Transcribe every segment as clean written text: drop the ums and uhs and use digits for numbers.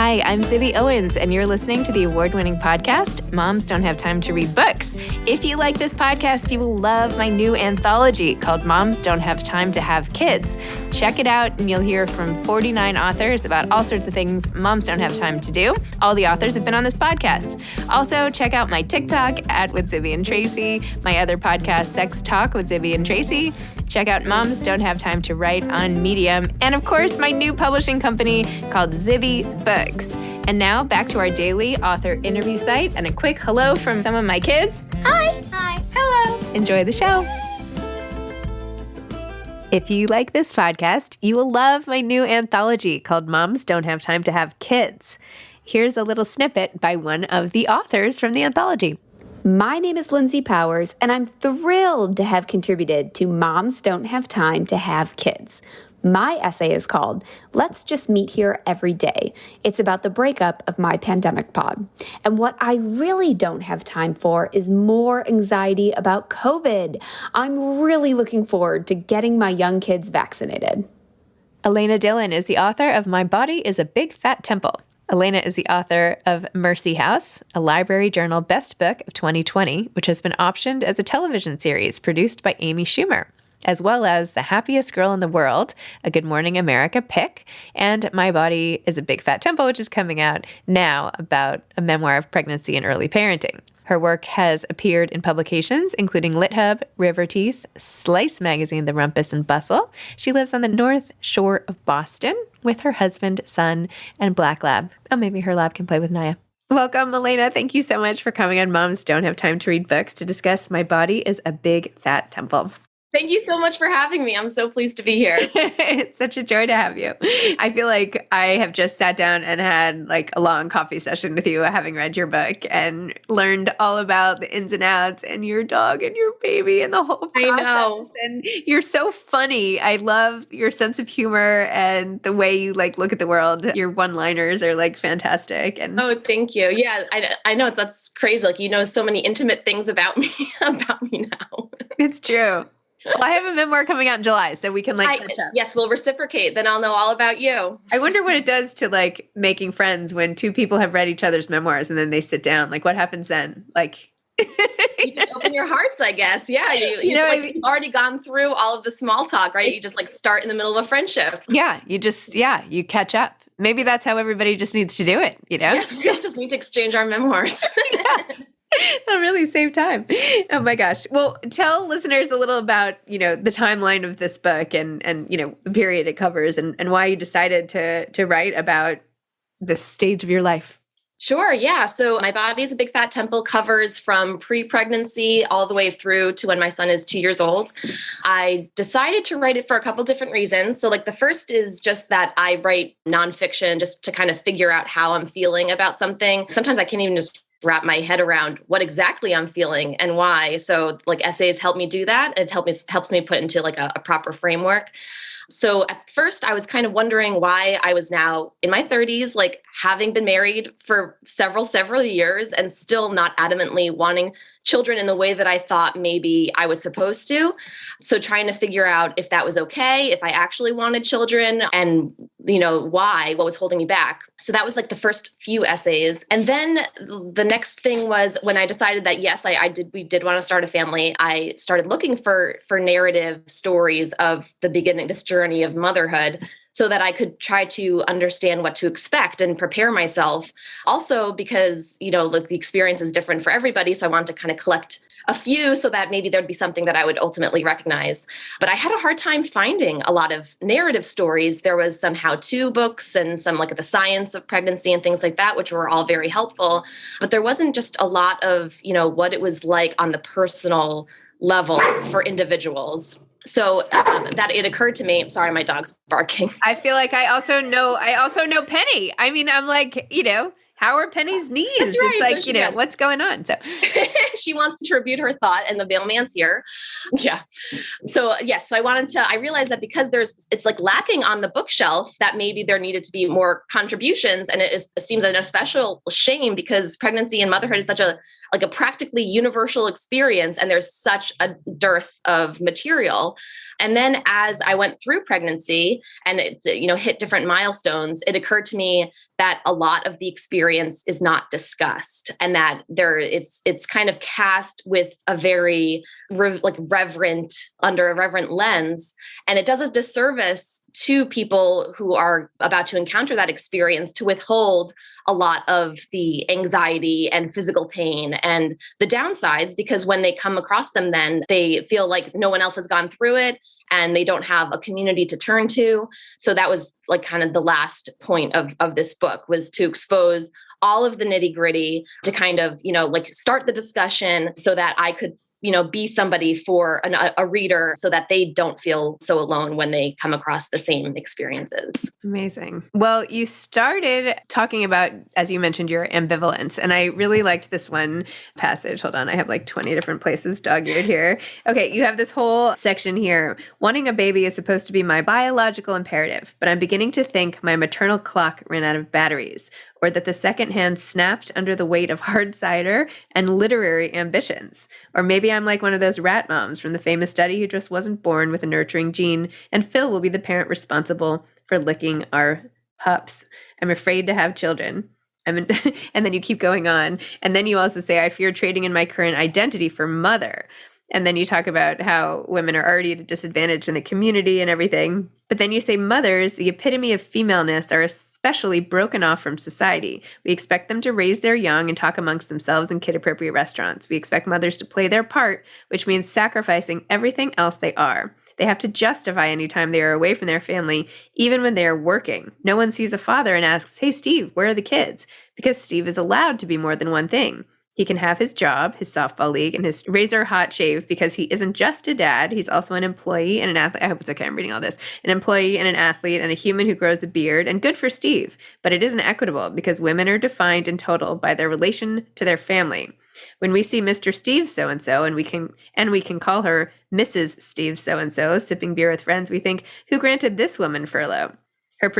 Hi, I'm Zibby Owens, and you're listening to the award-winning podcast, Moms Don't Have Time to Read Books. If you like this podcast, you will love my new anthology called Moms Don't Have Time to Have Kids. Check it out, and you'll hear from 49 authors about all sorts of things moms don't have time to do. All the authors have been on this podcast. Also, check out my TikTok @with Zibby and Tracy, my other podcast, Sex Talk with Zibby and Tracy. Check out Moms Don't Have Time to Write on Medium. And of course, my new publishing company called Zibby Books. And now back to our daily author interview site and a quick hello from some of my kids. Hi. Hi. Hello. Enjoy the show. If you like this podcast, you will love my new anthology called Moms Don't Have Time to Have Kids. Here's a little snippet by one of the authors from the anthology. My name is Lindsay Powers, and I'm thrilled to have contributed to Moms Don't Have Time to Have Kids. My essay is called Let's Just Meet Here Every Day. It's about the breakup of my pandemic pod. And what I really don't have time for is more anxiety about COVID. I'm really looking forward to getting my young kids vaccinated. Alena Dillon is the author of My Body is a Big Fat Temple. Alena is the author of Mercy House, a Library Journal Best Book of 2020, which has been optioned as a television series produced by Amy Schumer, as well as The Happiest Girl in the World, a Good Morning America pick, and My Body is a Big Fat Temple, which is coming out now about a memoir of pregnancy and early parenting. Her work has appeared in publications including LitHub, River Teeth, Slice Magazine, The Rumpus and Bustle. She lives on the North Shore of Boston with her husband, son, and Black Lab. Oh, maybe her lab can play with Naya. Welcome, Alena. Thank you so much for coming on Moms Don't Have Time to Read Books to discuss My Body is a Big Fat Temple. Thank you so much for having me. I'm so pleased to be here. It's such a joy to have you. I feel like I have just sat down and had like a long coffee session with you, having read your book and learned all about the ins and outs and your dog and your baby and the whole process. I know. And you're so funny. I love your sense of humor and the way you like look at the world. Your one-liners are like fantastic. And oh, thank you. Yeah, I know that's crazy. Like, you know, so many intimate things about me now. It's true. Well, I have a memoir coming out in July, so we can catch up. Yes, we'll reciprocate. Then I'll know all about you. I wonder what it does to like making friends when two people have read each other's memoirs and then they sit down. Like, what happens then? Like, you just open your hearts, I guess. Yeah, you've already gone through all of the small talk, right? You just like start in the middle of a friendship. Yeah, you catch up. Maybe that's how everybody just needs to do it. You know? Yes, we just need to exchange our memoirs. Yeah. That'll really save time. Oh my gosh. Well, tell listeners a little about, the timeline of this book and the period it covers and why you decided to write about this stage of your life. Sure. Yeah. So My Body is a Big Fat Temple covers from pre-pregnancy all the way through to when my son is 2 years old. I decided to write it for a couple different reasons. So like the first is just that I write nonfiction just to kind of figure out how I'm feeling about something. Sometimes I can't even just wrap my head around what exactly I'm feeling and why. So like essays help me do that. It helps me put into like a proper framework. So at first I was kind of wondering why I was now in my 30s, like having been married for several years and still not adamantly wanting children in the way that I thought maybe I was supposed to. So trying to figure out if that was okay, if I actually wanted children and, why, what was holding me back. So that was like the first few essays. And then the next thing was when I decided that, yes, we did want to start a family. I started looking for narrative stories of the beginning, this journey of motherhood, so that I could try to understand what to expect and prepare myself. Also because, the experience is different for everybody. So I wanted to kind of collect a few so that maybe there'd be something that I would ultimately recognize. But I had a hard time finding a lot of narrative stories. There was some how-to books and some like the science of pregnancy and things like that, which were all very helpful. But there wasn't just a lot of, what it was like on the personal level for individuals. So that it occurred to me, sorry, my dog's barking. I feel like I also know Penny. I mean, I'm like, how are Penny's knees? That's right. It's like, what's going on? So she wants to tribute her thought and the mailman's here. Yeah. So yes, so I realized that because it's like lacking on the bookshelf that maybe there needed to be more contributions. And it seems an especial shame because pregnancy and motherhood is such a like a practically universal experience, and there's such a dearth of material. And then as I went through pregnancy and it, hit different milestones, it occurred to me that a lot of the experience is not discussed, and that it's kind of cast with a very under a reverent lens, and it does a disservice to people who are about to encounter that experience to withhold a lot of the anxiety and physical pain and the downsides, because when they come across them, then they feel like no one else has gone through it and they don't have a community to turn to. So that was like kind of the last point of this book, was to expose all of the nitty gritty, to kind of, start the discussion so that I could be somebody for a reader, so that they don't feel so alone when they come across the same experiences. Amazing. Well, you started talking about, as you mentioned, your ambivalence. And I really liked this one passage. Hold on. I have like 20 different places dog-eared here. Okay. You have this whole section here. Wanting a baby is supposed to be my biological imperative, but I'm beginning to think my maternal clock ran out of batteries, or that the second hand snapped under the weight of hard cider and literary ambitions. Or maybe I'm like one of those rat moms from the famous study who just wasn't born with a nurturing gene, and Phil will be the parent responsible for licking our pups. I'm afraid to have children. And then you keep going on. And then you also say, I fear trading in my current identity for mother. And then you talk about how women are already at a disadvantage in the community and everything. But then you say mothers, the epitome of femaleness, are especially broken off from society. We expect them to raise their young and talk amongst themselves in kid-appropriate restaurants. We expect mothers to play their part, which means sacrificing everything else they are. They have to justify any time they are away from their family, even when they are working. No one sees a father and asks, hey, Steve, where are the kids? Because Steve is allowed to be more than one thing. He can have his job, his softball league, and his razor hot shave, because he isn't just a dad. He's also an employee and an athlete. I hope it's okay. I'm reading all this. An employee and an athlete and a human who grows a beard, and good for Steve. But it isn't equitable, because women are defined in total by their relation to their family. When we see Mr. Steve so-and-so, and we can call her Mrs. Steve so-and-so, sipping beer with friends, we think, who granted this woman furlough?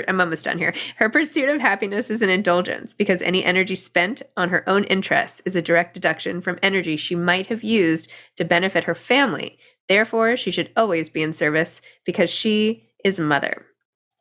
I'm almost done here. Her pursuit of happiness is an indulgence, because any energy spent on her own interests is a direct deduction from energy she might have used to benefit her family. Therefore, she should always be in service, because she is mother.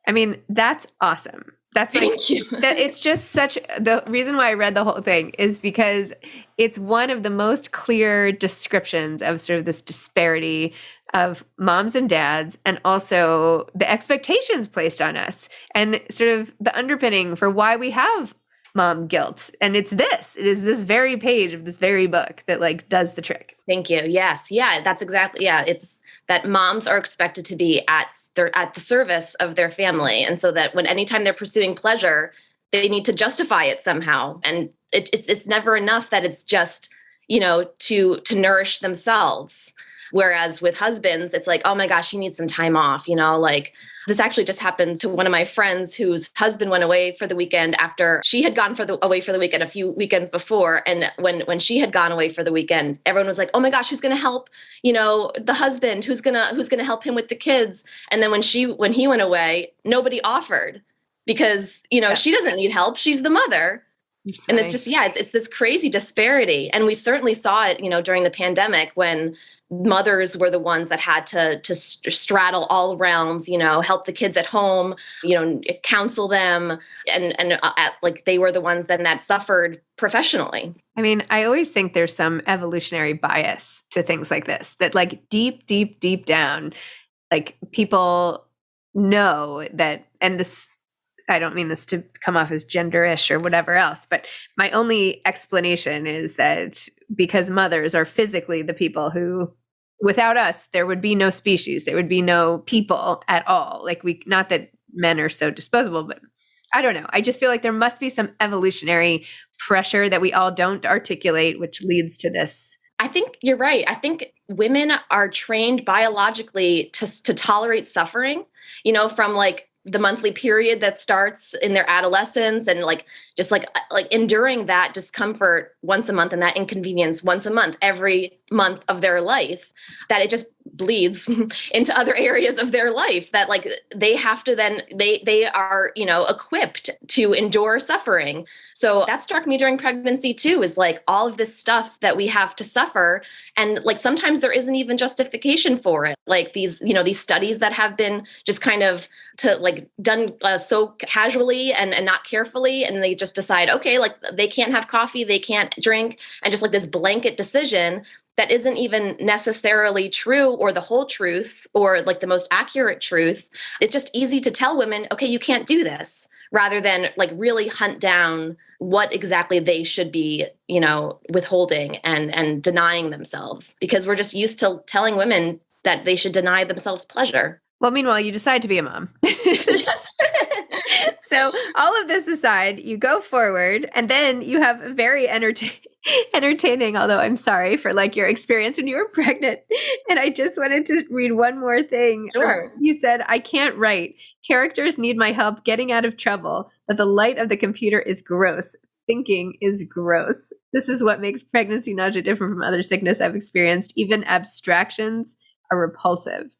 I mean, that's awesome. That's like, Thank you. It's just the reason why I read the whole thing is because it's one of the most clear descriptions of sort of this disparity of moms and dads, and also the expectations placed on us, and sort of the underpinning for why we have mom guilt. And it is this very page of this very book that like does the trick. Thank you. Yes. Yeah, that's exactly. Yeah. It's that moms are expected to be at the service of their family. And so that anytime they're pursuing pleasure, they need to justify it somehow. And it's never enough that it's just, to nourish themselves. Whereas with husbands, it's like, oh my gosh, he needs some time off. Like this actually just happened to one of my friends whose husband went away for the weekend after she had gone away for the weekend a few weekends before. And when she had gone away for the weekend, everyone was like, oh my gosh, who's going to help, the husband, who's going to help him with the kids. And then when he went away, nobody offered, because, she doesn't need help. She's the mother. And it's just, it's this crazy disparity. And we certainly saw it, during the pandemic, when mothers were the ones that had to straddle all realms, help the kids at home, counsel them. And they were the ones then that suffered professionally. I mean, I always think there's some evolutionary bias to things like this, that like deep, deep, deep down, like people know that, and this, I don't mean this to come off as gender-ish or whatever else, but my only explanation is that because mothers are physically the people who, without us, there would be no species, there would be no people at all. Like not that men are so disposable, but I don't know. I just feel like there must be some evolutionary pressure that we all don't articulate, which leads to this. I think you're right. I think women are trained biologically to tolerate suffering, from like the monthly period that starts in their adolescence, and just enduring that discomfort once a month and that inconvenience once a month, every month of their life, that it just bleeds into other areas of their life, that like they have to then they are, you know, equipped to endure suffering. So that struck me during pregnancy too, is like all of this stuff that we have to suffer. And like sometimes there isn't even justification for it. Like these, you know, these studies that have been just kind of to like done so casually and not carefully. And they just decide, okay, like they can't have coffee, they can't drink, and just like this blanket decision that isn't even necessarily true or the whole truth or like the most accurate truth. It's just easy to tell women, okay, you can't do this, rather than like really hunt down what exactly they should be, you know, withholding and denying themselves, because we're just used to telling women that they should deny themselves pleasure. Well, meanwhile, you decide to be a mom. Yes. So all of this aside, you go forward, and then you have a very entertaining, although I'm sorry for like your experience when you were pregnant. And I just wanted to read one more thing. Sure. You said, I can't write. Characters need my help getting out of trouble, but the light of the computer is gross. Thinking is gross. This is what makes pregnancy nausea different from other sickness I've experienced. Even abstractions are repulsive.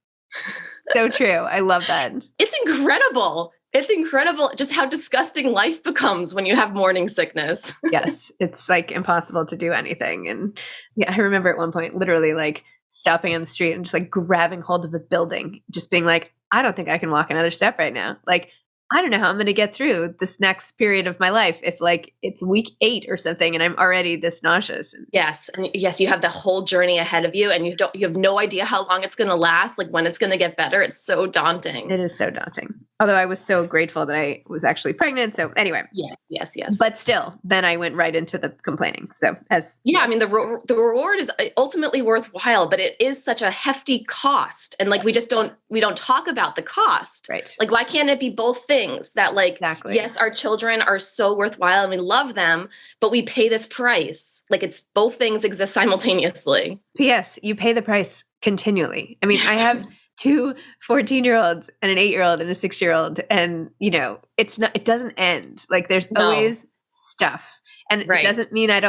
So true. I love that. It's incredible. It's incredible just how disgusting life becomes when you have morning sickness. Yes. It's like impossible to do anything. And yeah, I remember at one point literally like stopping on the street and just like grabbing hold of the building, just being like, I don't think I can walk another step right now. Like, I don't know how I'm going to get through this next period of my life if like it's week 8 or something and I'm already this nauseous. Yes. And yes, you have the whole journey ahead of you, and you have no idea how long it's going to last, like when it's going to get better. It's so daunting. It is so daunting. Although I was so grateful that I was actually pregnant. So anyway. Yes. But still, then I went right into the complaining. So I mean, the reward is ultimately worthwhile, but it is such a hefty cost. And like, we don't talk about the cost. Right. Like, why can't it be both things? That like, exactly. Yes, our children are so worthwhile and we love them, but we pay this price. Like, it's both things exist simultaneously. P.S. You pay the price continually. I mean, Yes. I have 2 14-year-olds and an 8-year-old and a 6-year-old. And, you know, it doesn't end. Like there's always stuff. And It doesn't mean I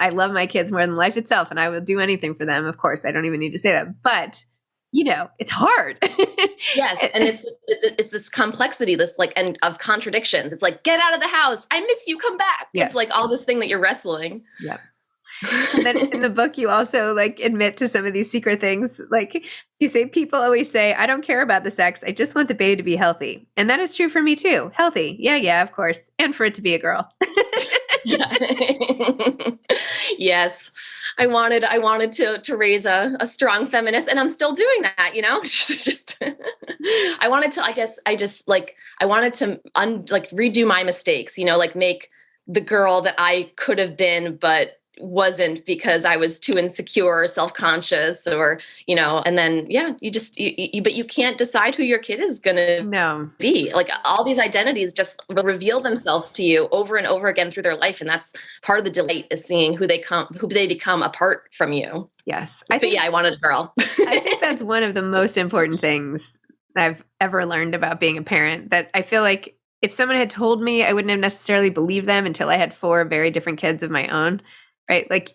love my kids more than life itself. And I will do anything for them. Of course, I don't even need to say that. But, you know, it's hard. Yes. And it's this complexity, this like, and of contradictions. It's like, get out of the house. I miss you. Come back. Yes. It's like all this thing that you're wrestling. Yeah. And then in the book, you also like admit to some of these secret things. Like you say, people always say, I don't care about the sex. I just want the baby to be healthy. And that is true for me too. Healthy. Yeah, of course. And for it to be a girl. Yeah. Yes. I wanted to raise a strong feminist, and I'm still doing that, you know. Just I wanted to redo my mistakes, you know, like make the girl that I could have been but wasn't because I was too insecure or self-conscious, or, you know, and then but you can't decide who your kid is going to be. Like all these identities just reveal themselves to you over and over again through their life, and that's part of the delight, is seeing who they become apart from you. Yes. I wanted a girl. I think that's one of the most important things I've ever learned about being a parent, that I feel like if someone had told me, I wouldn't have necessarily believed them until I had 4 very different kids of my own. Right? Like,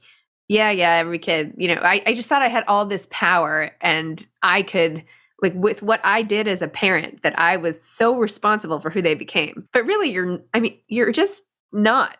yeah, every kid, you know, I just thought I had all this power, and I could, like, with what I did as a parent, that I was so responsible for who they became. But really, you're just not.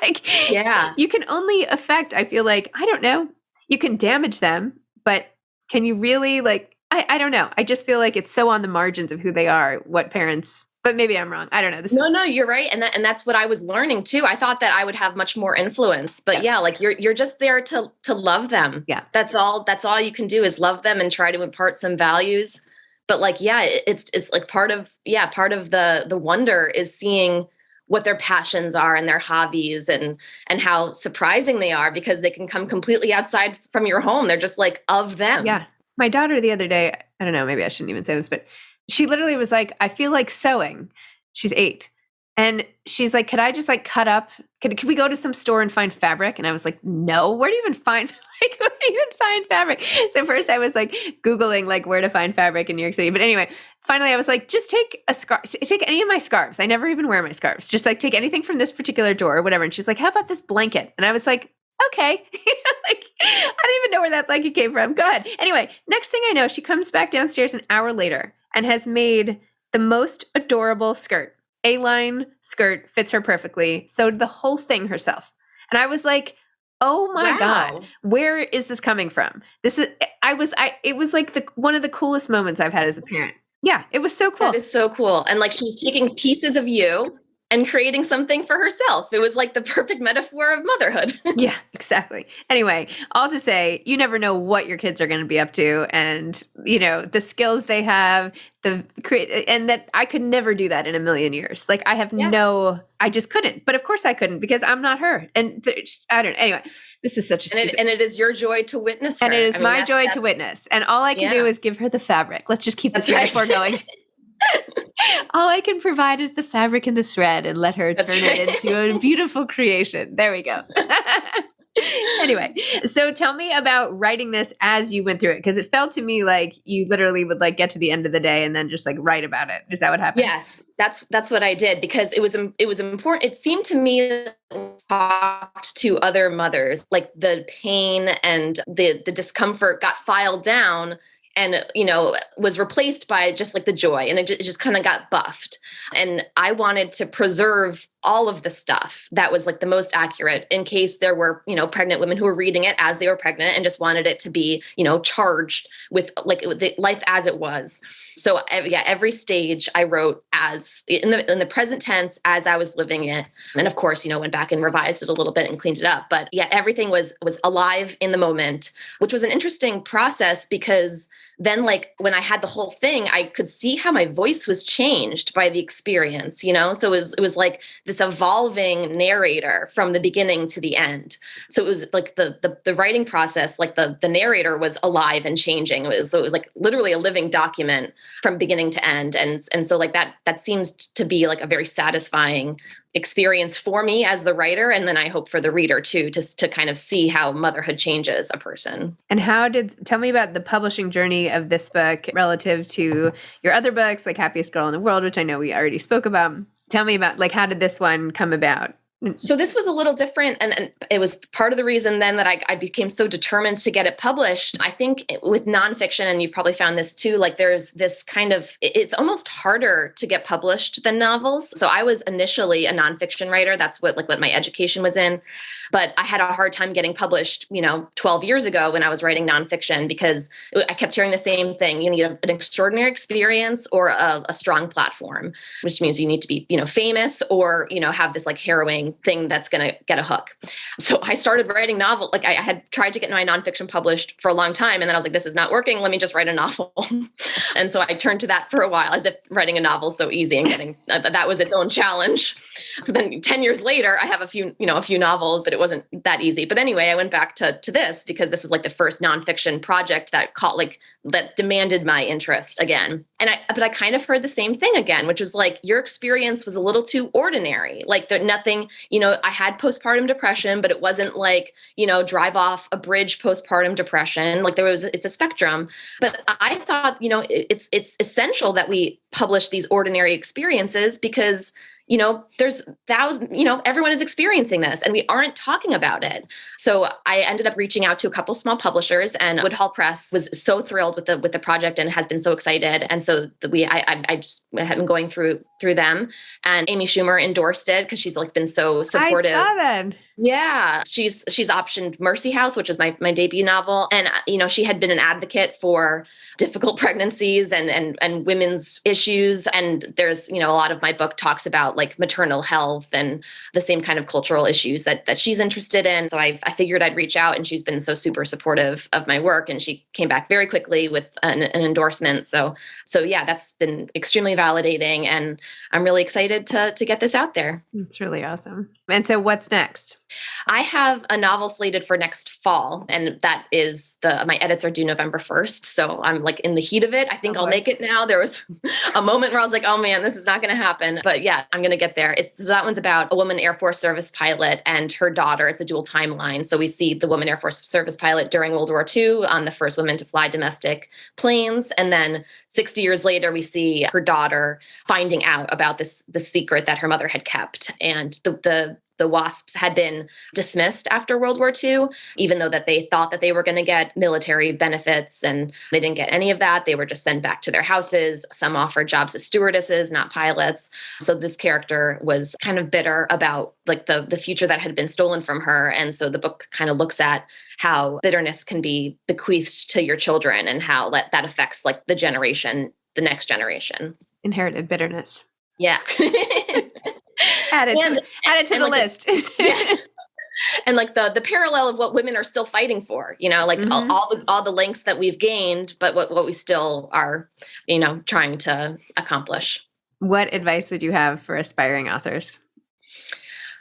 Like, yeah, you can only affect, I feel like, I don't know, you can damage them, but can you really, like, I don't know. I just feel like it's so on the margins of who they are, what parents. But maybe I'm wrong. I don't know. No, you're right. And that's what I was learning too. I thought that I would have much more influence, but like you're just there to love them. Yeah. That's all you can do, is love them and try to impart some values. But like, yeah, it's like part of the wonder is seeing what their passions are and their hobbies, and how surprising they are, because they can come completely outside from your home. They're just like of them. Yeah. My daughter the other day, I don't know, maybe I shouldn't even say this, but she literally was like, I feel like sewing. She's 8. And she's like, could I just like cut up? Could we go to some store and find fabric? And I was like, no, where do you even find fabric? So first I was like Googling like where to find fabric in New York City. But anyway, finally I was like, just take a scarf, take any of my scarves. I never even wear my scarves. Just like take anything from this particular door or whatever. And she's like, how about this blanket? And I was like, okay. Like, I don't even know where that blanket came from. Go ahead. Anyway, next thing I know, she comes back downstairs an hour later and has made the most adorable skirt. A-line skirt, fits her perfectly. Sewed the whole thing herself. And I was like, oh my God, Wow. where is this coming from? It was like one of the coolest moments I've had as a parent. Yeah, it was so cool. That is so cool. And like she was taking pieces of you and creating something for herself. It was like the perfect metaphor of motherhood. Yeah, exactly. Anyway, all to say, you never know what your kids are going to be up to, and the skills they have, and that I could never do that in a million years. Like I just couldn't. But of course I couldn't, because I'm not her. And I don't know. Anyway, this is such a and it is your joy to witness her. And it is my joy to witness. And all I can do is give her the fabric. Let's just keep this metaphor going. All I can provide is the fabric and the thread, and let her turn it into a beautiful creation. There we go. Anyway, so tell me about writing this as you went through it, because it felt to me like you literally would like get to the end of the day and then just like write about it. Is that what happened? Yes, that's what I did, because it was important. It seemed to me that talked to other mothers, like the pain and the discomfort got filed down and was replaced by just like the joy, and it just kind of got buffed. And I wanted to preserve all of the stuff that was like the most accurate, in case there were pregnant women who were reading it as they were pregnant and just wanted it to be charged with like the life as it was. So every stage I wrote as in the present tense as I was living it, and of course went back and revised it a little bit and cleaned it up. But yeah, everything was alive in the moment, which was an interesting process, because then like when I had the whole thing, I could see how my voice was changed by the experience, so it was like this evolving narrator from the beginning to the end. So it was like the writing process, like the narrator was alive and changing. So it was like literally a living document from beginning to end. And so like that seems to be like a very satisfying experience for me as the writer. And then I hope for the reader too, to kind of see how motherhood changes a person. And tell me about the publishing journey of this book relative to your other books, like Happiest Girl in the World, which I know we already spoke about. Tell me about like, how did this one come about? So this was a little different, and it was part of the reason then that I became so determined to get it published. I think with nonfiction, and you've probably found this too, like there's this kind of, it's almost harder to get published than novels. So I was initially a nonfiction writer. That's what my education was in. But I had a hard time getting published, 12 years ago when I was writing nonfiction, because I kept hearing the same thing. You need an extraordinary experience or a strong platform, which means you need to be, famous or, have this like harrowing thing that's going to get a hook. So I started writing novel. Like I had tried to get my nonfiction published for a long time. And then I was like, this is not working. Let me just write a novel. And so I turned to that for a while, as if writing a novel is so easy, and getting that was its own challenge. So then 10 years later, I have a few novels, but it wasn't that easy. But anyway, I went back to this because this was like the first nonfiction project that that demanded my interest again. But I kind of heard the same thing again, which was like, your experience was a little too ordinary. Like nothing, I had postpartum depression, but it wasn't like, drive off a bridge postpartum depression. Like it's a spectrum. But I thought, it's essential that we publish these ordinary experiences, because there's thousands, everyone is experiencing this and we aren't talking about it. So I ended up reaching out to a couple small publishers, and Woodhull Press was so thrilled with the project and has been so excited. And so I just have been going through them, and Amy Schumer endorsed it because she's like been so supportive. I saw that. Yeah. She's optioned Mercy House, which was my debut novel. And, she had been an advocate for difficult pregnancies and women's issues. And there's, a lot of my book talks about like maternal health and the same kind of cultural issues that she's interested in. So I figured I'd reach out, and she's been so super supportive of my work. And she came back very quickly with an endorsement. So yeah, that's been extremely validating, and I'm really excited to get this out there. It's really awesome. And so what's next? I have a novel slated for next fall, and that is my edits are due November 1st. So I'm like in the heat of it. I think I'll make it now. There was a moment where I was like, oh man, this is not going to happen. But yeah, I'm going to get there. So that one's about a woman Air Force service pilot and her daughter. It's a dual timeline. So we see the woman Air Force service pilot during World War II, the first woman to fly domestic planes. And then 60 years later, we see her daughter finding out about the secret that her mother had kept. And the WASPs had been dismissed after World War II, even though that they thought that they were going to get military benefits, and they didn't get any of that. They were just sent back to their houses. Some offered jobs as stewardesses, not pilots. So this character was kind of bitter about like the future that had been stolen from her. And so the book kind of looks at how bitterness can be bequeathed to your children and how that affects like the next generation. Inherited bitterness. Yeah. Add it to the list. Yes. And like the parallel of what women are still fighting for, like all the lengths that we've gained, but what we still are, trying to accomplish. What advice would you have for aspiring authors?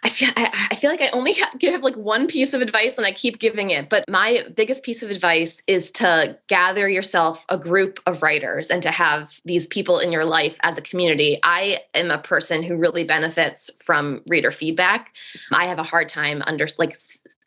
I feel like I only give like one piece of advice and I keep giving it. But my biggest piece of advice is to gather yourself a group of writers and to have these people in your life as a community. I am a person who really benefits from reader feedback. I have a hard time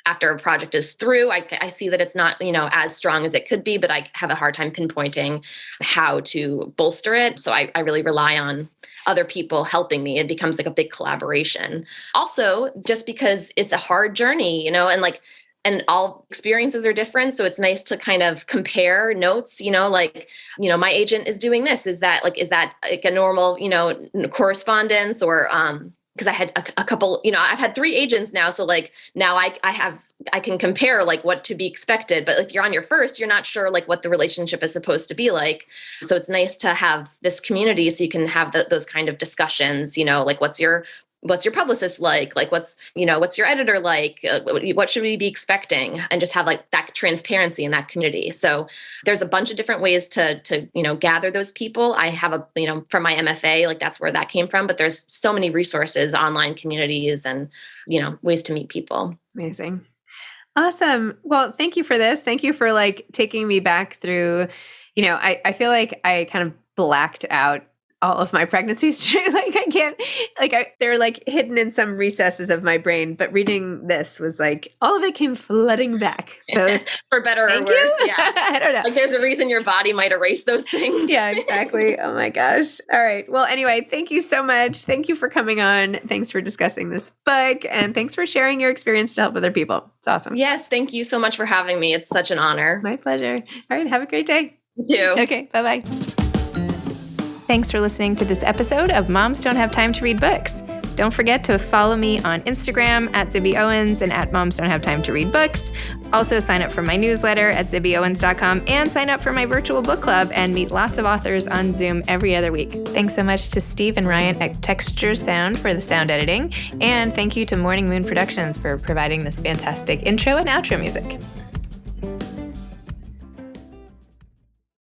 after a project is through, I see that it's not, as strong as it could be, but I have a hard time pinpointing how to bolster it. So I really rely on other people helping me. It becomes like a big collaboration. Also, just because it's a hard journey, and all experiences are different. So it's nice to kind of compare notes, my agent is doing this. Is that like a normal, correspondence or, because I had a couple, I've had 3 agents now. So like now I can compare like what to be expected, but like you're on your first, you're not sure like what the relationship is supposed to be like. So it's nice to have this community so you can have those kind of discussions, like what's your publicist like what's your editor like, what should we be expecting, and just have like that transparency in that community. So there's a bunch of different ways to gather those people. I have from my MFA, like that's where that came from, but there's so many resources, online communities, and ways to meet people. Amazing. Awesome. Well, thank you for this. Thank you for like taking me back through, I feel like I kind of blacked out all of my pregnancies. Like I can't, they're like hidden in some recesses of my brain, but reading this was like, all of it came flooding back. So for better or worse. Yeah. I don't know. Like there's a reason your body might erase those things. Yeah, exactly. Oh my gosh. All right. Well, anyway, thank you so much. Thank you for coming on. Thanks for discussing this book, and thanks for sharing your experience to help other people. It's awesome. Yes. Thank you so much for having me. It's such an honor. My pleasure. All right. Have a great day. You too. Okay. Bye-bye. Thanks for listening to this episode of Moms Don't Have Time to Read Books. Don't forget to follow me on Instagram at Zibby Owens and at Moms Don't Have Time to Read Books. Also sign up for my newsletter at zibbyowens.com and sign up for my virtual book club and meet lots of authors on Zoom every other week. Thanks so much to Steve and Ryan at Texture Sound for the sound editing. And thank you to Morning Moon Productions for providing this fantastic intro and outro music.